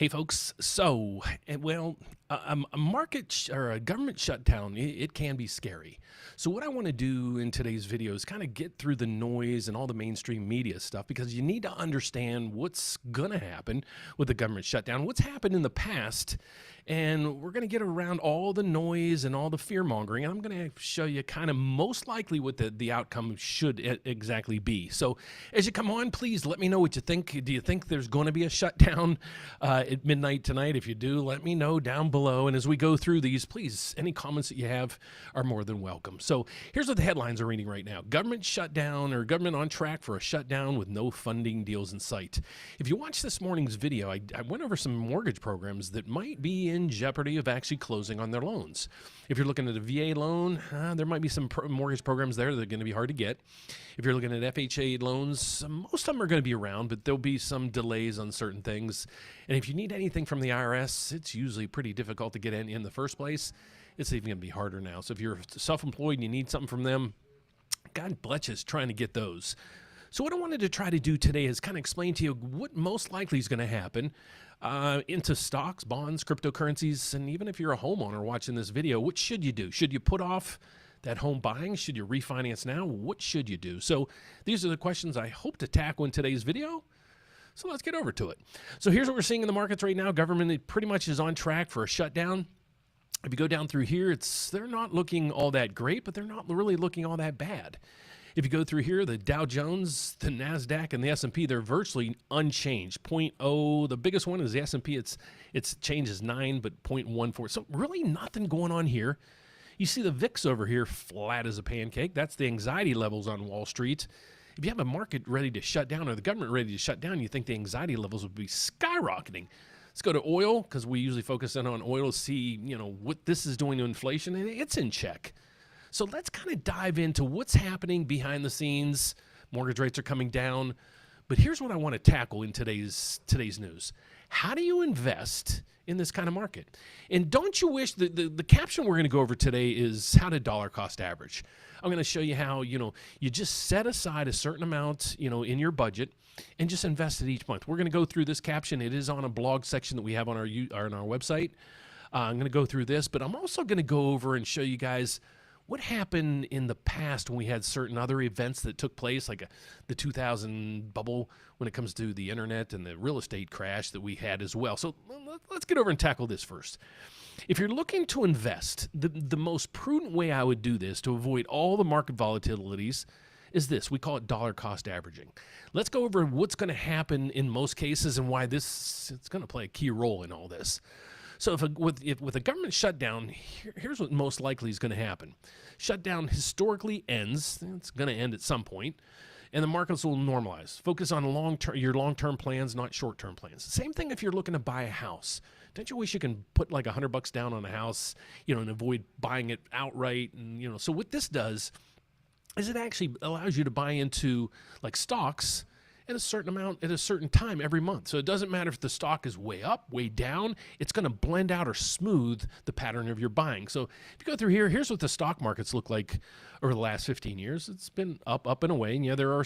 Hey folks, a market or a government shutdown, it can be scary. So what I want to do in today's video is kind of get through the noise and all the mainstream media stuff, because you need to understand what's going to happen with the government shutdown, what's happened in the past, and we're going to get around all the noise and all the fear mongering. And I'm going to show you kind of most likely what the outcome should exactly be. So as you come on, please let me know what you think. Do you think there's going to be a shutdown at midnight tonight? If you do, let me know down below. And as we go through these, please, any comments that you have are more than welcome. So here's what the headlines are reading right now. Government shutdown, or government on track for a shutdown with no funding deals in sight. If you watch this morning's video, I went over some mortgage programs that might be in jeopardy of actually closing on their loans. If you're looking at a VA loan, there might be some mortgage programs there that are going to be hard to get. If you're looking at FHA loans, most of them are going to be around, but there'll be some delays on certain things. And if you need anything from the IRS, it's usually pretty difficult to get in the first place. It's even going to be harder now. So if you're self-employed and you need something from them, God bless you, trying to get those. So what I wanted to try to do today is kind of explain to you what most likely is going to happen into stocks, bonds, cryptocurrencies, and even if you're a homeowner watching this video, what should you do? Should you put off that home buying? Should you refinance now? What should you do? So these are the questions I hope to tackle in today's video. So let's get over to it. So here's what we're seeing in the markets right now. Government pretty much is on track for a shutdown. If you go down through here, they're not looking all that great, but they're not really looking all that bad. If you go through here, the Dow Jones, the NASDAQ, and the S&P, they're virtually unchanged. 0.0, the biggest one is the S&P. Its change is 9, but 0.14. So really nothing going on here. You see the VIX over here flat as a pancake. That's the anxiety levels on Wall Street. If you have a market ready to shut down, or the government ready to shut down, you think the anxiety levels would be skyrocketing. Let's go to oil, because we usually focus in on oil to see, what this is doing to inflation, and it's in check. So let's kind of dive into what's happening behind the scenes. Mortgage rates are coming down. But here's what I want to tackle in today's news. How do you invest in this kind of market? And don't you wish, the caption we're going to go over today is how to dollar cost average. I'm going to show you how, you just set aside a certain amount, in your budget and just invest it each month. We're going to go through this caption. It is on a blog section that we have on our website. I'm going to go through this, but I'm also going to go over and show you guys what happened in the past when we had certain other events that took place, like the 2000 bubble when it comes to the internet and the real estate crash that we had as well. So let's get over and tackle this first. If you're looking to invest, the most prudent way I would do this to avoid all the market volatilities is this. We call it dollar cost averaging. Let's go over what's going to happen in most cases and why it's going to play a key role in all this. So with a government shutdown, here's what most likely is going to happen. Shutdown historically ends. It's going to end at some point, and the markets will normalize. Focus on your long-term plans, not short-term plans. Same thing if you're looking to buy a house. Don't you wish you can put like $100 down on a house, and avoid buying it outright? And so what this does is it actually allows you to buy into like stocks at a certain amount at a certain time every month. So it doesn't matter if the stock is way up, way down, it's going to blend out or smooth the pattern of your buying. So if you go through here, here's what the stock markets look like over the last 15 years. It's been up and away, and there are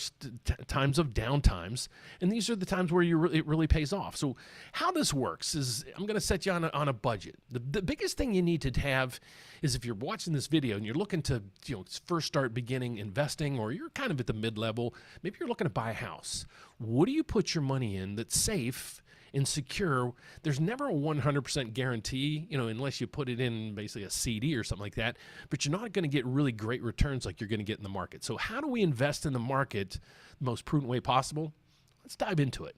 times of down times, and these are the times where it really pays off. So how this works is I'm going to set you on a budget. The biggest thing you need to have is if you're watching this video and you're looking to first start beginning investing, or you're kind of at the mid-level, maybe you're looking to buy a house. What do you put your money in that's safe and secure? There's never a 100% guarantee, unless you put it in basically a CD or something like that, but you're not going to get really great returns like you're going to get in the market. So how do we invest in the market the most prudent way possible? Let's dive into it.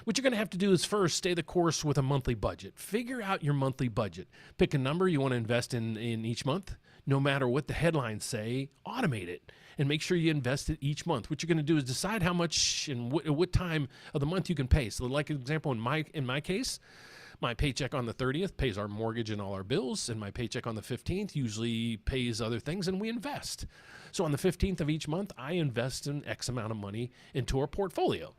What you're going to have to do is first stay the course with a monthly budget. Figure out your monthly budget. Pick a number you want to invest in each month. No matter what the headlines say, automate it and make sure you invest it each month. What you're going to do is decide how much and what time of the month you can pay. So like an example, in my case, my paycheck on the 30th pays our mortgage and all our bills, and my paycheck on the 15th usually pays other things, and we invest. So on the 15th of each month, I invest an X amount of money into our portfolio.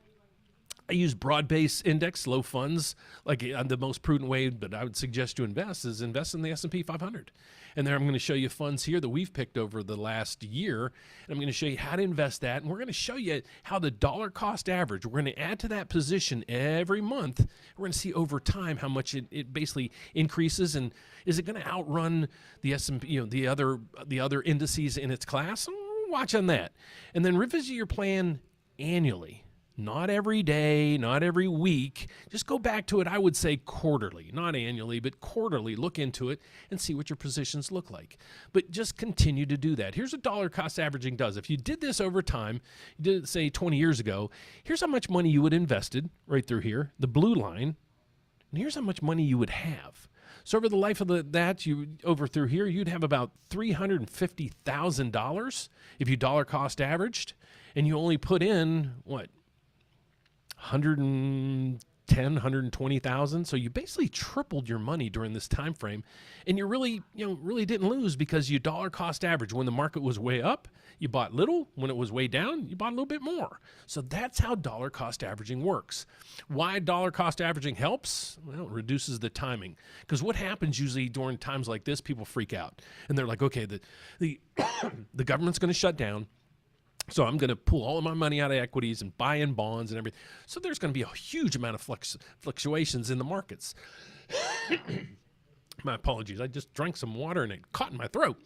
I use broad-based index, low funds, like the most prudent way that I would suggest you invest is invest in the S&P 500. And there I'm going to show you funds here that we've picked over the last year, and I'm going to show you how to invest that, and we're going to show you how the dollar cost average, we're going to add to that position every month. We're going to see over time how much it basically increases, and is it going to outrun the S&P, the other indices in its class? Watch on that. And then revisit your plan annually. Not every day, not every week. Just go back to it, I would say quarterly, not annually, but quarterly. Look into it and see what your positions look like. But just continue to do that. Here's what dollar cost averaging does. If you did this over time, you did it, say, 20 years ago, here's how much money you would have invested right through here, the blue line, and here's how much money you would have. So over the life of over through here, you'd have about $350,000 if you dollar cost averaged, and you only put in, what, 120,000. So you basically tripled your money during this time frame, and you really didn't lose because you dollar cost average. When the market was way up, you bought little. When it was way down, you bought a little bit more. So that's how dollar cost averaging works. Why dollar cost averaging helps? Well, it reduces the timing, because what happens usually during times like this, people freak out and they're like, okay, the government's going to shut down. So I'm going to pull all of my money out of equities and buy in bonds and everything. So there's going to be a huge amount of fluctuations in the markets. My apologies. I just drank some water and it caught in my throat.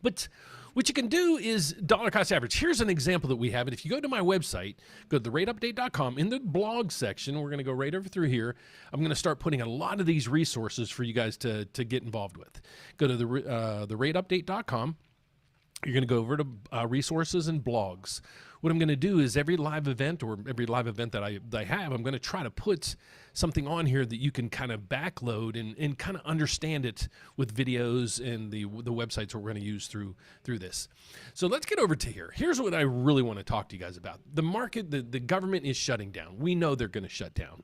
But what you can do is dollar cost average. Here's an example that we have. And if you go to my website, go to theRateUpdate.com. In the blog section, we're going to go right over through here. I'm going to start putting a lot of these resources for you guys to get involved with. Go to theRateUpdate.com. You're going to go over to resources and blogs. What I'm going to do is every live event that I have, I'm going to try to put something on here that you can kind of backload and kind of understand it with videos and the websites we're going to use through this. So let's get over to here. Here's what I really want to talk to you guys about. The market, the government is shutting down. We know they're going to shut down.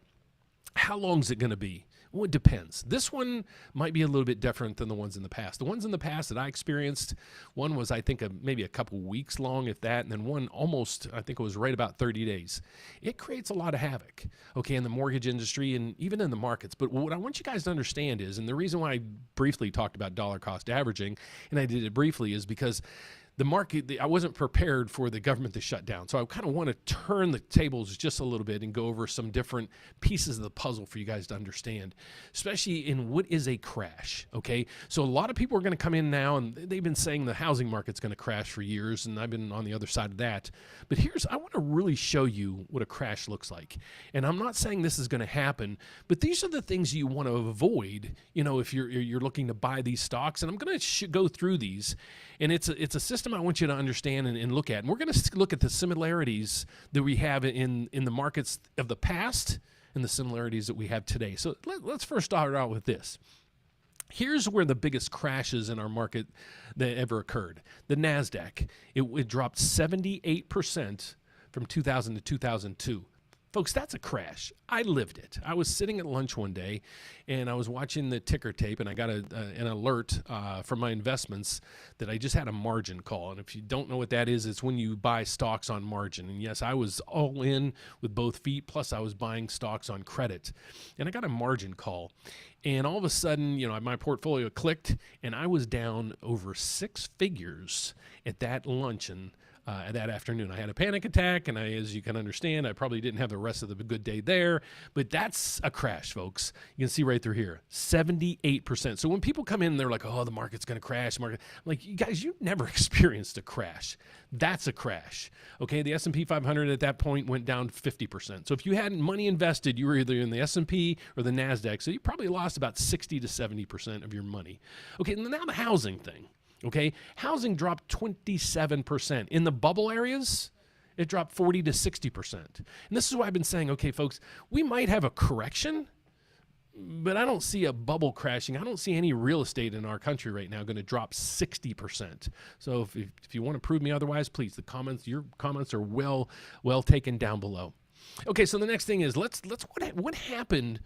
How long is it going to be? Well, it depends. This one might be a little bit different than the ones in the past. The ones in the past that I experienced, one was, I think, maybe a couple weeks long, if that, and then one almost, I think it was right about 30 days. It creates a lot of havoc, okay, in the mortgage industry and even in the markets. But what I want you guys to understand is, and the reason why I briefly talked about dollar cost averaging, and I did it briefly, is because the market, I wasn't prepared for the government to shut down. So I kind of want to turn the tables just a little bit and go over some different pieces of the puzzle for you guys to understand, especially in what is a crash, okay? So a lot of people are going to come in now, and they've been saying the housing market's going to crash for years, and I've been on the other side of that. But I want to really show you what a crash looks like. And I'm not saying this is going to happen, but these are the things you want to avoid, if you're looking to buy these stocks. And I'm going to go through these, and it's a system I want you to understand and look at. And we're going to look at the similarities that we have in the markets of the past and the similarities that we have today. So let's first start out with this. Here's where the biggest crashes in our market that ever occurred. The NASDAQ, it dropped 78% from 2000 to 2002. Folks, that's a crash. I lived it. I was sitting at lunch one day, and I was watching the ticker tape, and I got an alert from my investments that I just had a margin call. And if you don't know what that is, it's when you buy stocks on margin. And yes, I was all in with both feet, plus I was buying stocks on credit. And I got a margin call. And all of a sudden, my portfolio clicked, and I was down over 6 figures at that luncheon that afternoon. I had a panic attack, and as you can understand, I probably didn't have the rest of the good day there, but that's a crash, folks. You can see right through here, 78%. So when people come in, they're like, oh, the market's going to crash. I'm like, you guys, you've never experienced a crash. That's a crash. Okay, the S&P 500 at that point went down 50%. So if you had money invested, you were either in the S&P or the NASDAQ, so you probably lost about 60 to 70% of your money. Okay, now the housing thing. Okay, housing dropped 27%. In the bubble areas, it dropped 40 to 60%. And this is why I've been saying, okay, folks, we might have a correction, but I don't see a bubble crashing. I don't see any real estate in our country right now going to drop 60%. So if you want to prove me otherwise, please, your comments are well taken down below. Okay, so the next thing is what happened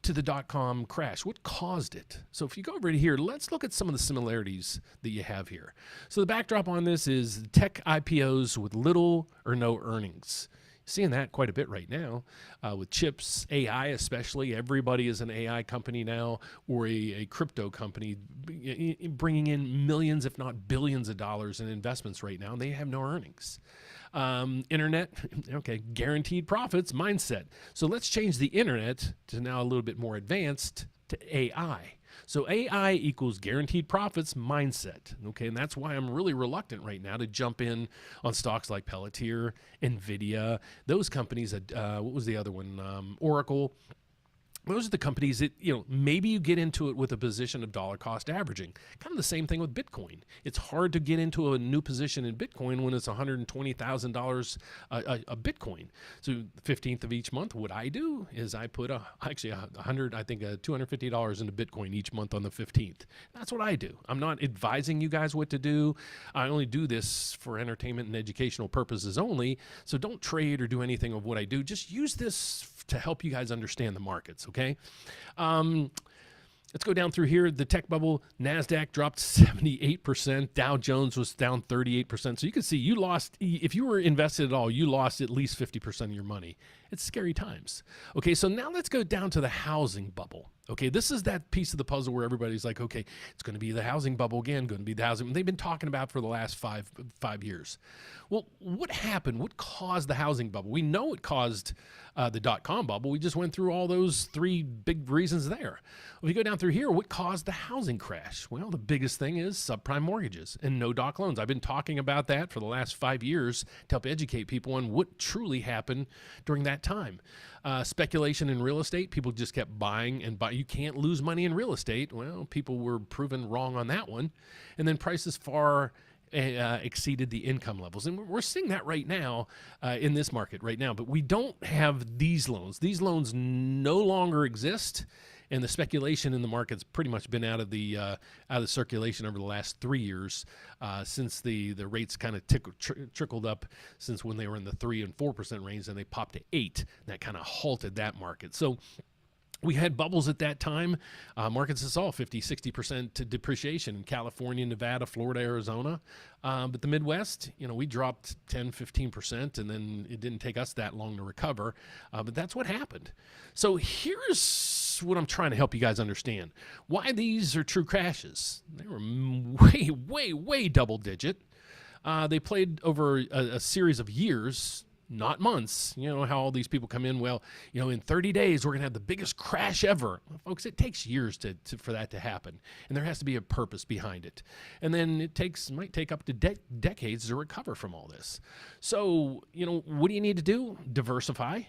to the dot-com crash? What caused it? So if you go over to here, let's look at some of the similarities that you have here. So the backdrop on this is tech IPOs with little or no earnings. Seeing that quite a bit right now with chips, AI especially. Everybody is an AI company now, or a crypto company bringing in millions, if not billions of dollars in investments right now, and they have no earnings. Internet, okay, guaranteed profits mindset. So let's change the internet to now a little bit more advanced to AI. So AI equals guaranteed profits mindset. Okay, and that's why I'm really reluctant right now to jump in on stocks like Palantir, Nvidia, those companies. What was the other one? Oracle. Those are the companies that, maybe you get into it with a position of dollar cost averaging. Kind of the same thing with Bitcoin. It's hard to get into a new position in Bitcoin when it's $120,000 a Bitcoin. So 15th of each month, what I do is I put $250 into Bitcoin each month on the 15th. That's what I do. I'm not advising you guys what to do. I only do this for entertainment and educational purposes only. So don't trade or do anything of what I do. Just use this to help you guys understand the markets, okay? Let's go down through here. The tech bubble, NASDAQ dropped 78%. Dow Jones was down 38%. So you can see you lost, if you were invested at all, you lost at least 50% of your money. It's scary times. Okay, so now let's go down to the housing bubble. Okay, this is that piece of the puzzle where everybody's like, okay, it's going to be the housing bubble again, going to be the housing. They've been talking about for the last five years. Well, what happened? What caused the housing bubble? We know it caused the dot-com bubble. We just went through all those three big reasons there. If you go down through here, what caused the housing crash? Well, the biggest thing is subprime mortgages and no-doc loans. I've been talking about that for the last 5 years to help educate people on what truly happened during that time. Speculation in real estate, people just kept buying and buying. You can't lose money in real estate. Well, people were proven wrong on that one. And then prices far exceeded the income levels. And we're seeing that right now in this market right now. But we don't have these loans. These loans no longer exist. And the speculation in the market's pretty much been out of the circulation over the last 3 years since the rates kind of trickled up since when they were in the 3 and 4% range, and they popped to 8%. And that kind of halted that market. So we had bubbles at that time. Markets saw 50, 60% to depreciation in California, Nevada, Florida, Arizona. But the Midwest, we dropped 10, 15%, and then it didn't take us that long to recover. But that's what happened. So here's what I'm trying to help you guys understand. Why these are true crashes. They were way, way, way double digit. They played over a series of years, not months. You know how all these people come in, well, in 30 days, we're going to have the biggest crash ever. Well, folks, it takes years for that to happen. And there has to be a purpose behind it. And then it might take up to decades to recover from all this. So, what do you need to do? Diversify.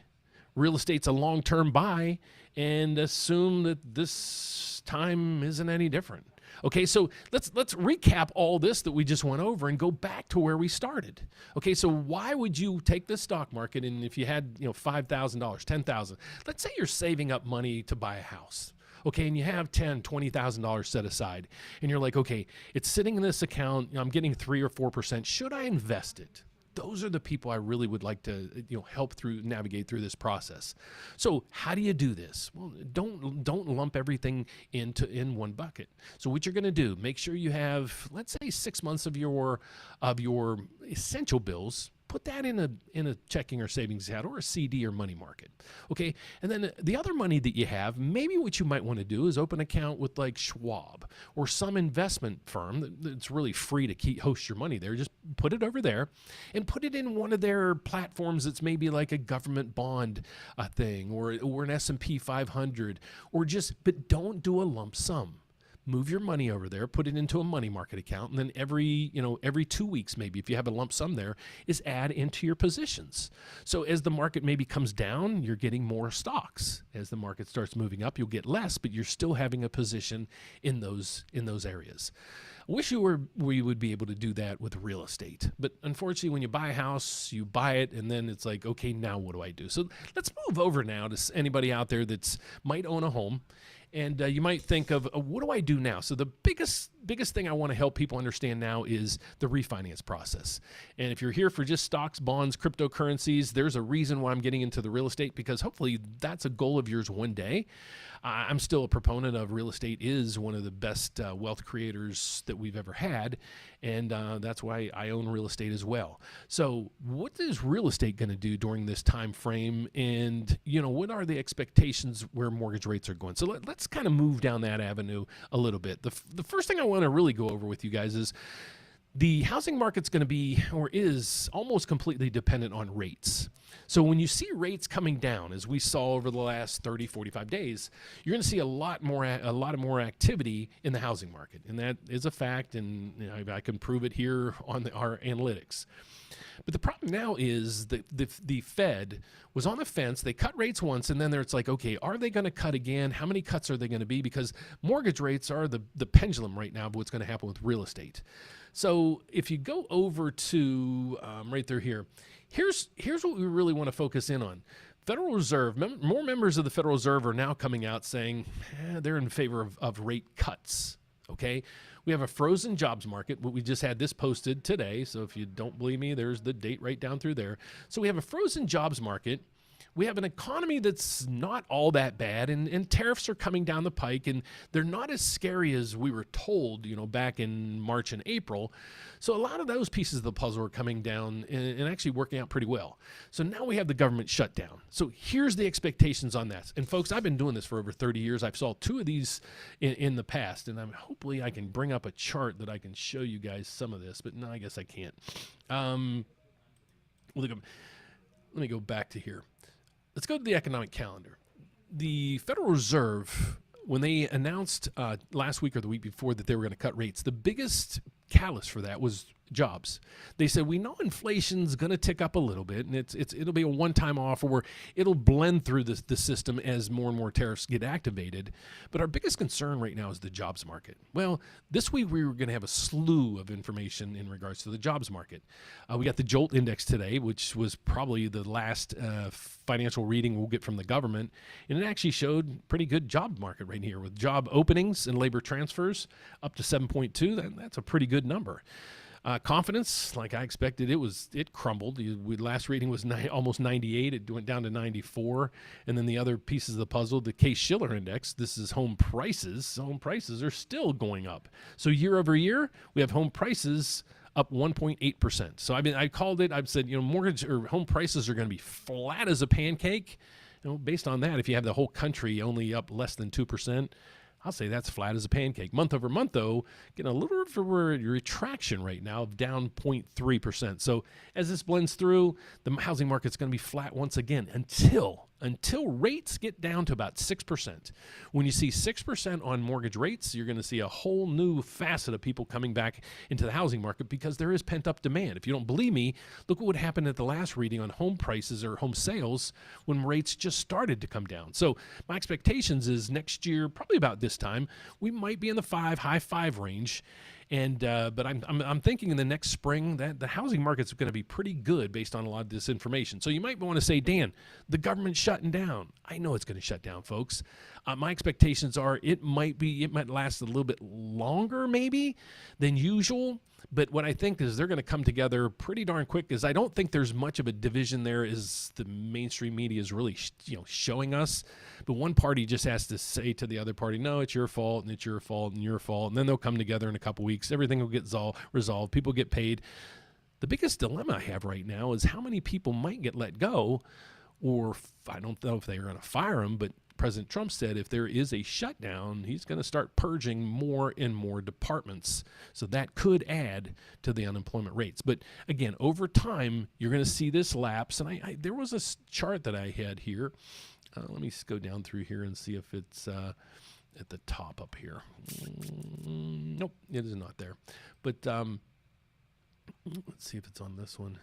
Real estate's a long-term buy, and assume that this time isn't any different. Okay, so let's recap all this that we just went over and go back to where we started. Okay, so why would you take the stock market, and if you had $5,000, $10,000, let's say you're saving up money to buy a house. Okay, and you have $10,000, $20,000 set aside, and you're like, okay, it's sitting in this account, I'm getting 3 or 4%. Should I invest it? Those are the people I really would like to help navigate through this process. So how do you do this? Well, don't lump everything in one bucket. So what you're going to do, make sure you have, let's say, 6 months of your essential bills. Put that in a checking or savings account or a CD or money market. Okay, and then the other money that you have, maybe what you might want to do is open an account with like Schwab or some investment firm that's really free to host your money there. Just put it over there and put it in one of their platforms that's maybe like a government bond thing or an S&P 500 but don't do a lump sum. Move your money over there, put it into a money market account, and then every 2 weeks, maybe if you have a lump sum there, is add into your positions. So as the market maybe comes down, you're getting more stocks. As the market starts moving up, you'll get less, but you're still having a position in those areas. I wish we would be able to do that with real estate. But unfortunately, when you buy a house, you buy it, and then it's like, okay, now what do I do? So let's move over now to anybody out there that's might own a home. And you might think of, what do I do now? So the biggest thing I want to help people understand now is the refinance process. And if you're here for just stocks, bonds, cryptocurrencies, there's a reason why I'm getting into the real estate, because hopefully that's a goal of yours one day. I'm still a proponent of real estate is one of the best wealth creators that we've ever had. And that's why I own real estate as well. So what is real estate going to do during this time frame? And, what are the expectations where mortgage rates are going? So let's kind of move down that avenue a little bit. The first thing I want to really go over with you guys is the housing market's going to be, or is, almost completely dependent on rates. So when you see rates coming down, as we saw over the last 30, 45 days, you're going to see a lot more activity in the housing market. And that is a fact, and I can prove it here on our analytics. But the problem now is that the Fed was on the fence. They cut rates once, and then it's like, okay, are they going to cut again? How many cuts are they going to be? Because mortgage rates are the pendulum right now of what's going to happen with real estate. So if you go over to right there here, here's what we really want to focus in on. Federal Reserve, more members of the Federal Reserve are now coming out saying they're in favor of rate cuts, okay? We have a frozen jobs market. We just had this posted today, so if you don't believe me, there's the date right down through there. So we have a frozen jobs market. We have an economy that's not all that bad, and tariffs are coming down the pike, and they're not as scary as we were told, back in March and April. So a lot of those pieces of the puzzle are coming down and actually working out pretty well. So now we have the government shutdown. So here's the expectations on that. And folks, I've been doing this for over 30 years. I've saw two of these in the past, and hopefully I can bring up a chart that I can show you guys some of this, but no, I guess I can't. Let me go back to here. Let's go to the economic calendar. The Federal Reserve, when they announced last week or the week before that they were going to cut rates, the biggest catalyst for that was jobs. They said, we know inflation's going to tick up a little bit, and it'll be a one-time offer where it'll blend through the system as more and more tariffs get activated. But our biggest concern right now is the jobs market. Well, this week we were going to have a slew of information in regards to the jobs market. We got the JOLT index today, which was probably the last financial reading we'll get from the government, and it actually showed pretty good job market right here with job openings and labor transfers up to 7.2. That's a pretty good number. Confidence, like I expected, it crumbled. Last reading was almost 98. It went down to 94. And then the other pieces of the puzzle, the Case-Shiller index, this is home prices. Home prices are still going up. So year over year, we have home prices up 1.8%. So I called it, I've said, mortgage or home prices are going to be flat as a pancake. Based on that, if you have the whole country only up less than 2%, I'll say that's flat as a pancake. Month over month, though, getting a little bit of a retraction right now of down 0.3%. So as this blends through, the housing market's going to be flat once again until rates get down to about 6%. When you see 6% on mortgage rates, you're going to see a whole new facet of people coming back into the housing market because there is pent-up demand. If you don't believe me, look what happened at the last reading on home prices or home sales when rates just started to come down. So my expectations is next year, probably about this time, we might be in the high 5 range. And but I'm thinking in the next spring that the housing market's going to be pretty good based on a lot of this information. So you might want to say, Dan, the government's shutting down. I know it's going to shut down, folks. My expectations are it might last a little bit longer maybe than usual. But what I think is they're going to come together pretty darn quick, because I don't think there's much of a division there as the mainstream media is really showing us. But one party just has to say to the other party, no, it's your fault, and it's your fault, and your fault. And then they'll come together in a couple weeks. Everything will get resolved. People get paid. The biggest dilemma I have right now is how many people might get let go, or I don't know if they're going to fire them, but President Trump said if there is a shutdown, he's going to start purging more and more departments. So that could add to the unemployment rates. But again, over time, you're going to see this lapse. And there was a chart that I had here. Let me go down through here and see if it's at the top up here. Nope, it is not there. But let's see if it's on this one.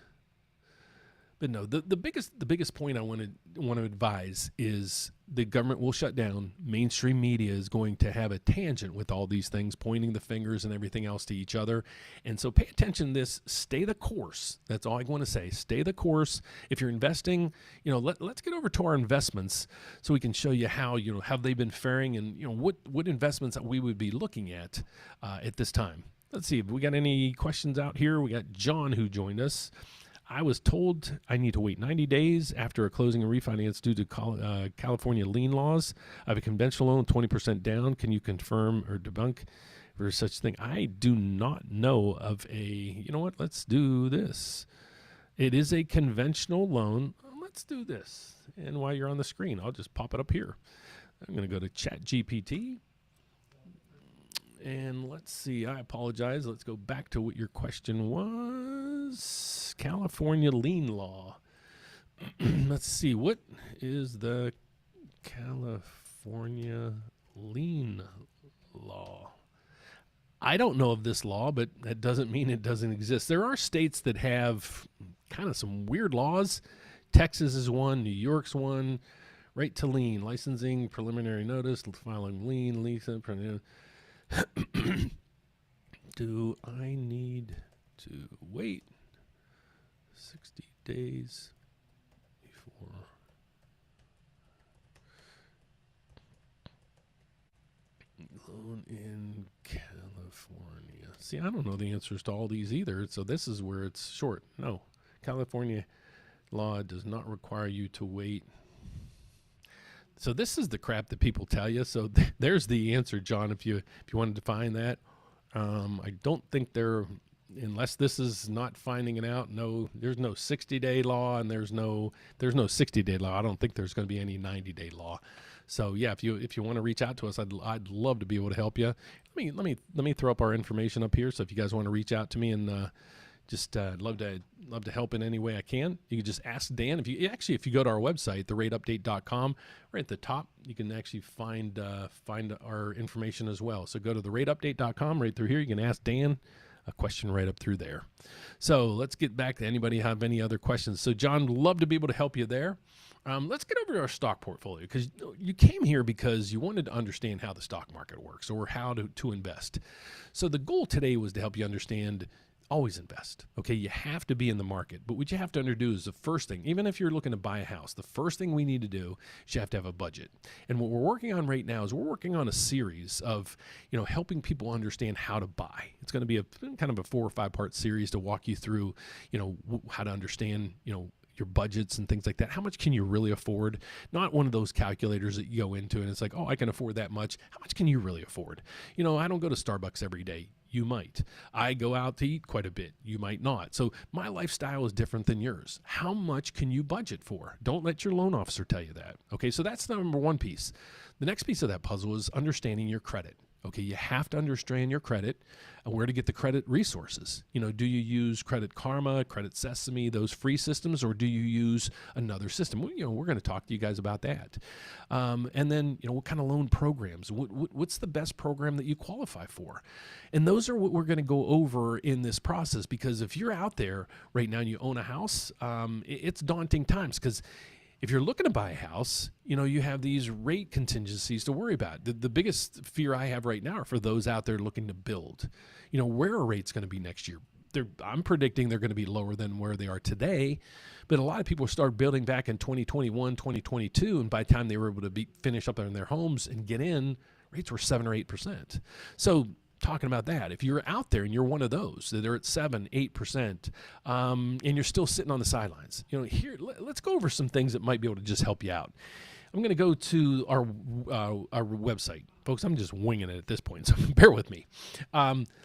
But no, the biggest point I want to advise is the government will shut down. Mainstream media is going to have a tangent with all these things, pointing the fingers and everything else to each other. And so pay attention to this. Stay the course. That's all I want to say. Stay the course. If you're investing, let's get over to our investments so we can show you how have they been faring, and what investments that we would be looking at this time. Let's see if we got any questions out here. We got John who joined us. I was told I need to wait 90 days after a closing and refinance due to California lien laws. I have a conventional loan, 20% down. Can you confirm or debunk for such thing? I do not know of a, you know what, let's do this. It is a conventional loan. Let's do this. And while you're on the screen, I'll just pop it up here. I'm going to go to ChatGPT. And let's see, I apologize. Let's go back to what your question was. California lien law. Let's see, what is the California lien law? I don't know of this law, but that doesn't mean it doesn't exist. There are states that have kind of some weird laws. Texas is one, New York's one. Right to lien, licensing, preliminary notice, filing lien, lease. Do I need to wait 60 days before loan in California? See, I don't know the answers to all these either, so this is where it's short. No, California law does not require you to wait. So this is the crap that people tell you. So there's the answer, John, if you wanted to find that. I don't think unless this is not finding it out, no, there's no 60-day law, and there's no 60-day law. I don't think there's going to be any 90-day law. So yeah, if you want to reach out to us, I'd love to be able to help you. Let me throw up our information up here. So if you guys want to reach out to me and just love to help in any way I can. You can just ask Dan. If you go to our website, therateupdate.com, right at the top, you can actually find our information as well. So go to therateupdate.com right through here. You can ask Dan a question right up through there. So let's get back to anybody have any other questions. So John, love to be able to help you there. Let's get over to our stock portfolio, because you came here because you wanted to understand how the stock market works or how to invest. So the goal today was to help you understand. Always invest. Okay, you have to be in the market, but what you have to do is the first thing, even if you're looking to buy a house, the first thing we need to do is you have to have a budget. And what we're working on right now is we're working on a series of, helping people understand how to buy. It's going to be a kind of a 4 or 5 part series to walk you through, how to understand, your budgets and things like that. How much can you really afford? Not one of those calculators that you go into and it's like, oh, I can afford that much. How much can you really afford? I don't go to Starbucks every day. You might. I go out to eat quite a bit. You might not. So my lifestyle is different than yours. How much can you budget for? Don't let your loan officer tell you that. Okay, so that's the number one piece. The next piece of that puzzle is understanding your credit. Okay, you have to understand your credit and where to get the credit resources. Do you use Credit Karma, Credit Sesame, those free systems, or do you use another system? Well, we're going to talk to you guys about that. And then, what kind of loan programs? What's the best program that you qualify for? And those are what we're going to go over in this process, because if you're out there right now and you own a house, it's daunting times, because if you're looking to buy a house, you have these rate contingencies to worry about. The biggest fear I have right now are for those out there looking to build. Where are rates going to be next year? I'm predicting they're going to be lower than where they are today, but a lot of people start building back in 2021, 2022, and by the time they were able to finish up in their homes and get in, rates were 7 or 8%. So talking about that, if you're out there and you're one of those that are at 7, 8%, and you're still sitting on the sidelines, here, let's go over some things that might be able to just help you out. I'm going to go to our website. Folks, I'm just winging it at this point, so bear with me.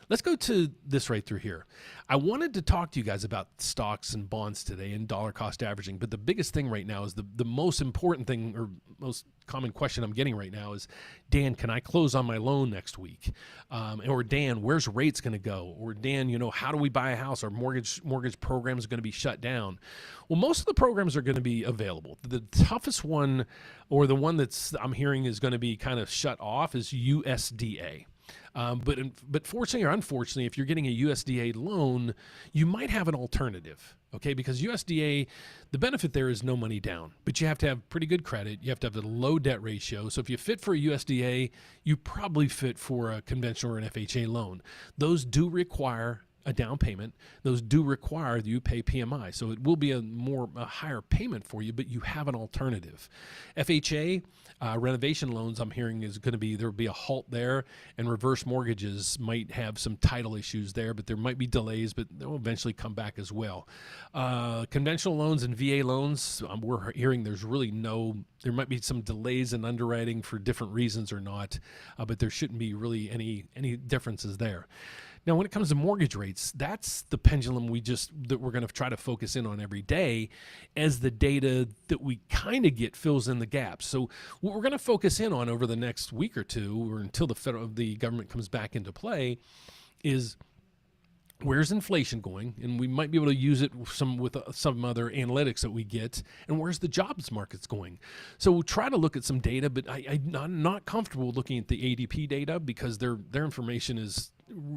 Let's go to this right through here. I wanted to talk to you guys about stocks and bonds today and dollar cost averaging, but the biggest thing right now is the most important thing, or most common question I'm getting right now is, Dan, can I close on my loan next week? Or Dan, where's rates going to go? Or Dan, how do we buy a house? Our mortgage program is going to be shut down. Well, most of the programs are going to be available. The toughest one, or the one I'm hearing is going to be kind of shut off, is USDA. But fortunately or unfortunately, if you're getting a USDA loan, you might have an alternative. Okay, because USDA, the benefit there is no money down, but you have to have pretty good credit. You have to have a low debt ratio. So if you fit for a USDA, you probably fit for a conventional or an FHA loan. Those do require a down payment. Those do require that you pay PMI. So it will be a higher payment for you, but you have an alternative. FHA, renovation loans, I'm hearing is going to be, there will be a halt there, and reverse mortgages might have some title issues there, but there might be delays, but they'll eventually come back as well. Conventional loans and VA loans, we're hearing there's really there might be some delays in underwriting for different reasons or not, but there shouldn't be really any differences there. Now, when it comes to mortgage rates, that's the pendulum that we're going to try to focus in on every day, as the data that we kind of get fills in the gaps. So what we're going to focus in on over the next week or two, or until the government comes back into play, is where's inflation going, and we might be able to use it with some other analytics that we get, and where's the jobs markets going. So we'll try to look at some data, but I'm not comfortable looking at the ADP data because their information is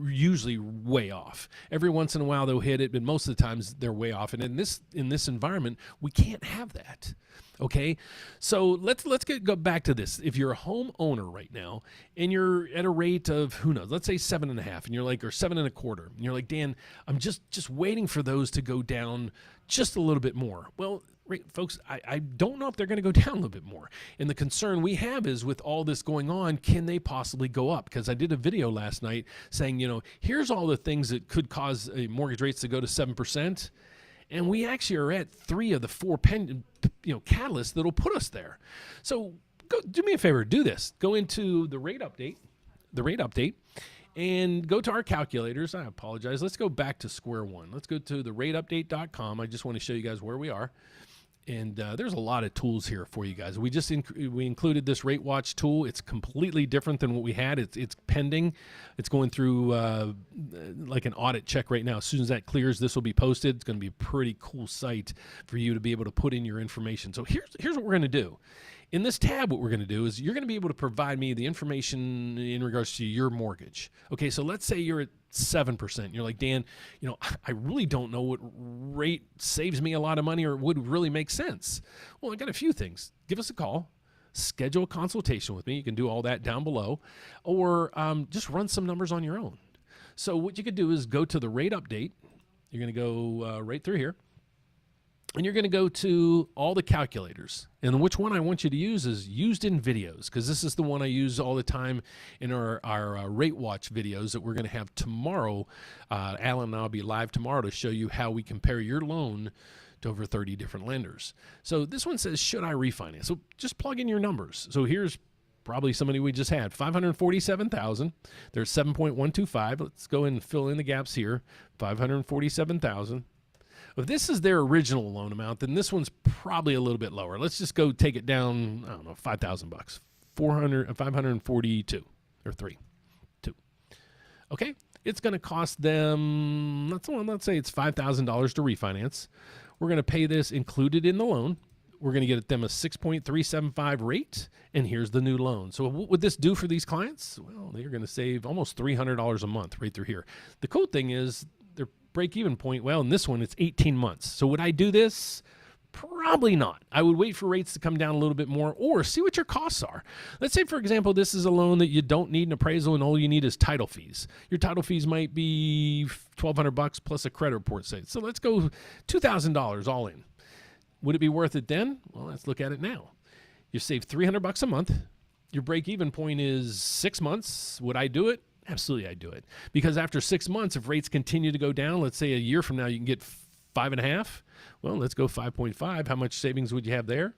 usually way off. Every once in a while they'll hit it, but most of the times they're way off. And in this environment, we can't have that. Okay, so let's go back to this. If you're a homeowner right now and you're at a rate of, who knows, let's say 7.5, and you're like, or 7.25, and you're like, Dan, I'm just waiting for those to go down just a little bit more. Well, folks, I don't know if they're going to go down a little bit more. And the concern we have is, with all this going on, can they possibly go up? Because I did a video last night saying, here's all the things that could cause mortgage rates to go to 7%. And we actually are at 3 of the 4 catalysts that'll put us there. So do me a favor, do this. Go into the rate update, and go to our calculators. I apologize. Let's go back to square one. Let's go to the rateupdate.com. I just want to show you guys where we are. And there's a lot of tools here for you guys. We included this RateWatch tool. It's completely different than what we had. It's pending. It's going through like an audit check right now. As soon as that clears, this will be posted. It's going to be a pretty cool site for you to be able to put in your information. So here's what we're going to do. In this tab, what we're going to do is you're going to be able to provide me the information in regards to your mortgage. Okay, so let's say you're at 7%. You're like, Dan, I really don't know what rate saves me a lot of money or would really make sense. Well, I got a few things. Give us a call. Schedule a consultation with me. You can do all that down below, or just run some numbers on your own. So what you could do is go to the rate update. You're going to go right through here. And you're going to go to all the calculators. And which one I want you to use is used in videos, because this is the one I use all the time in our RateWatch videos that we're going to have tomorrow. Alan and I will be live tomorrow to show you how we compare your loan to over 30 different lenders. So this one says, should I refinance? So just plug in your numbers. So here's probably somebody we just had, $547,000. There's 7.125. Let's go and fill in the gaps here. $547,000. If this is their original loan amount, then this one's probably a little bit lower. Let's just go take it down, I don't know, $5,000. 542 or 2. Okay, it's going to cost them, let's say it's $5,000 to refinance. We're going to pay this included in the loan. We're going to get them a 6.375 rate, and here's the new loan. So what would this do for these clients? Well, they're going to save almost $300 a month right through here. The cool thing is their break-even point, well, in this one, it's 18 months. So would I do this? Probably not. I would wait for rates to come down a little bit more, or see what your costs are. Let's say, for example, this is a loan that you don't need an appraisal and all you need is title fees. Your title fees might be $1,200 plus a credit report. So let's go $2,000 all in. Would it be worth it then? Well, let's look at it now. You save $300 a month. Your break-even point is 6 months. Would I do it? Absolutely, I'd do it. Because after 6 months, if rates continue to go down, let's say a year from now you can get 5.5. Well, let's go 5.5. How much savings would you have there?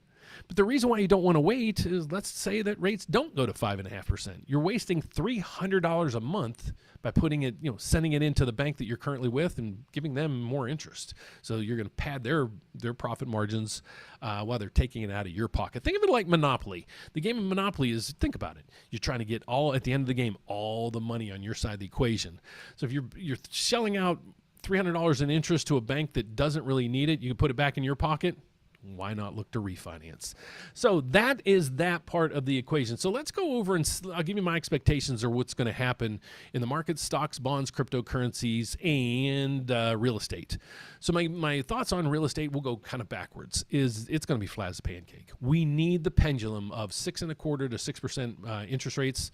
But the reason why you don't want to wait is, let's say that rates don't go to 5.5%. You're wasting $300 a month by putting it, sending it into the bank that you're currently with and giving them more interest. So you're going to pad their profit margins while they're taking it out of your pocket. Think of it like Monopoly. The game of Monopoly is, think about it. You're trying to get at the end of the game, all the money on your side of the equation. So if you're shelling out $300 in interest to a bank that doesn't really need it, you can put it back in your pocket. why not look to refinance? So that is that part of the equation. So let's go over and I'll give you my expectations or what's going to happen in the market: stocks, bonds, cryptocurrencies, and real estate. So my thoughts on real estate will go kind of backwards. It's going to be flat as a pancake. We need the pendulum of 6.25% to 6% interest rates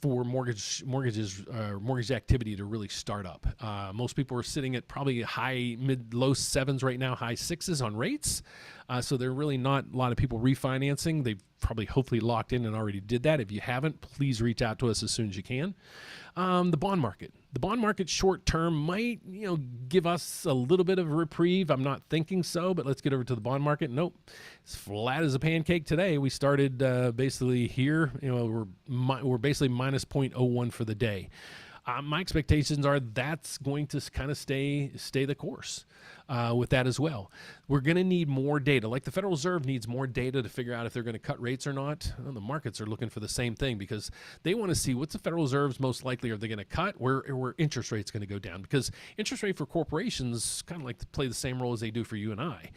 for mortgage activity to really start up. Most people are sitting at probably low sevens right now, high sixes on rates. So there are really not a lot of people refinancing. They've probably hopefully locked in and already did that. If you haven't, please reach out to us as soon as you can. The bond market short term might, give us a little bit of a reprieve. I'm not thinking so, but let's get over to the bond market. Nope. It's flat as a pancake today. We started basically here, we're basically minus 0.01 for the day. My expectations are that's going to kind of stay the course with that as well. We're going to need more data. Like the Federal Reserve needs more data to figure out if they're going to cut rates or not. Well, the markets are looking for the same thing because they want to see what's the Federal Reserve's most likely. Are they going to cut? Where interest rates going to go down? Because interest rate for corporations kind of like to play the same role as they do for you and I.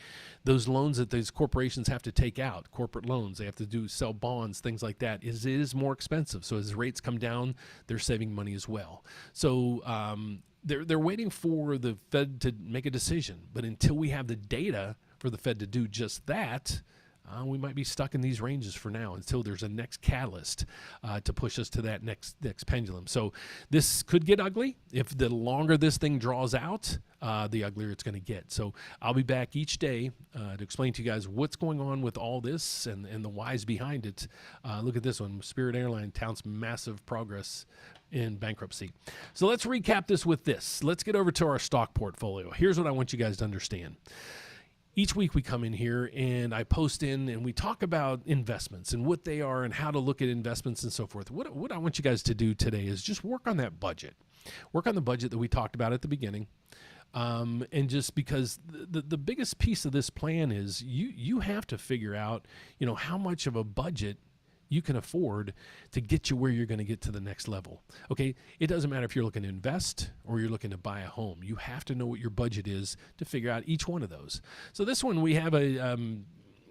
Those loans that these corporations have to take out, corporate loans, they have to sell bonds, things like that, it is more expensive. So as rates come down, they're saving money as well. So they're waiting for the Fed to make a decision. But until we have the data for the Fed to do just that, we might be stuck in these ranges for now until there's a next catalyst to push us to that next pendulum. So this could get ugly. If the longer this thing draws out, the uglier it's going to get. So I'll be back each day to explain to you guys what's going on with all this and the whys behind it. Look at this one. Spirit Airline touts massive progress in bankruptcy. So let's recap this with this. Let's get over to our stock portfolio. Here's what I want you guys to understand. Each week we come in here and I post in and we talk about investments and what they are and how to look at investments and so forth. What I want you guys to do today is just work on that budget. Work on the budget that we talked about at the beginning. And just because the biggest piece of this plan is you have to figure out, how much of a budget you can afford to get you where you're going to get to the next level. Okay, it doesn't matter if you're looking to invest or you're looking to buy a home. You have to know what your budget is to figure out each one of those. So this one we have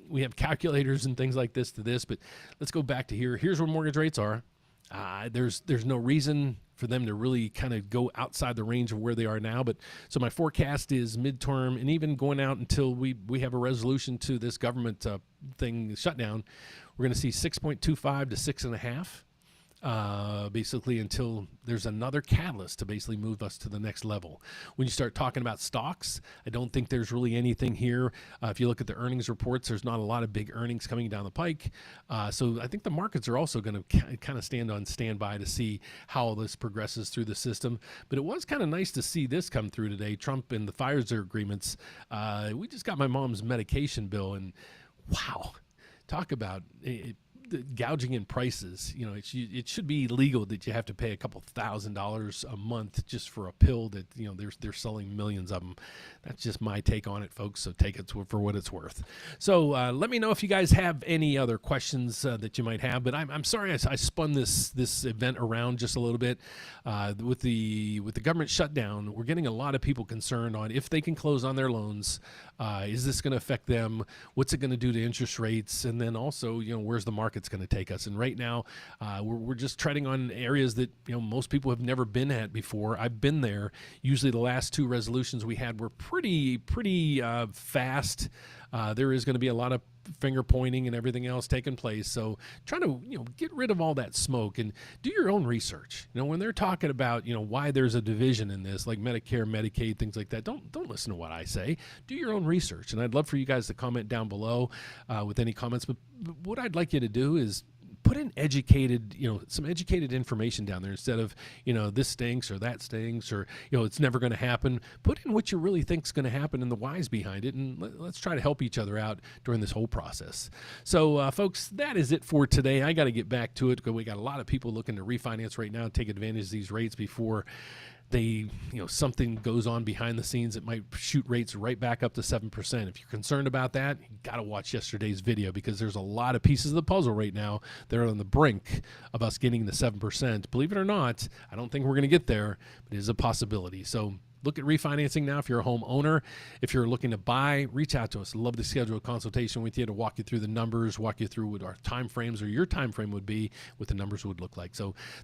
we have calculators and things like this to this, but let's go back to here. Here's where mortgage rates are. There's no reason for them to really kind of go outside the range of where they are now. But so my forecast is midterm and even going out until we have a resolution to this government thing shutdown, we're going to see 6.25 to 6.5, basically until there's another catalyst to basically move us to the next level. When you start talking about stocks, I don't think there's really anything here. If you look at the earnings reports, there's not a lot of big earnings coming down the pike. So I think the markets are also going to kind of stand on standby to see how this progresses through the system. But it was kind of nice to see this come through today. Trump and the Pfizer agreements. We just got my mom's medication bill, and wow, talk about gouging in prices. It should be legal that you have to pay a couple $1,000s a month just for a pill that they're selling millions of them. That's just my take on it, folks. So take it for what it's worth. So let me know if you guys have any other questions that you might have. But I'm sorry I spun this event around just a little bit. With the government shutdown, we're getting a lot of people concerned on if they can close on their loans. Is this going to affect them? What's it going to do to interest rates? And then also, where's the market's going to take us? And right now, we're just treading on areas that most people have never been at before. I've been there. Usually, the last two resolutions we had were pretty fast. There is going to be a lot of finger pointing and everything else taking place. So try to get rid of all that smoke and do your own research. When they're talking about why there's a division in this, like Medicare, Medicaid, things like that, don't listen to what I say. Do your own research. And I'd love for you guys to comment down below with any comments. But what I'd like you to do is put in some educated information down there instead of, this stinks or that stinks or, it's never going to happen. Put in what you really think is going to happen and the whys behind it. And let's try to help each other out during this whole process. So, folks, that is it for today. I got to get back to it because we got a lot of people looking to refinance right now and take advantage of these rates before something goes on behind the scenes that might shoot rates right back up to 7%. If you're concerned about that, you got to watch yesterday's video, because there's a lot of pieces of the puzzle right now that are on the brink of us getting the 7%. Believe it or not, I don't think we're going to get there, but it is a possibility. So look at refinancing now if you're a homeowner. If you're looking to buy, reach out to us. I'd love to schedule a consultation with you to walk you through the numbers, walk you through what our time frames or your time frame would be, what the numbers would look like. So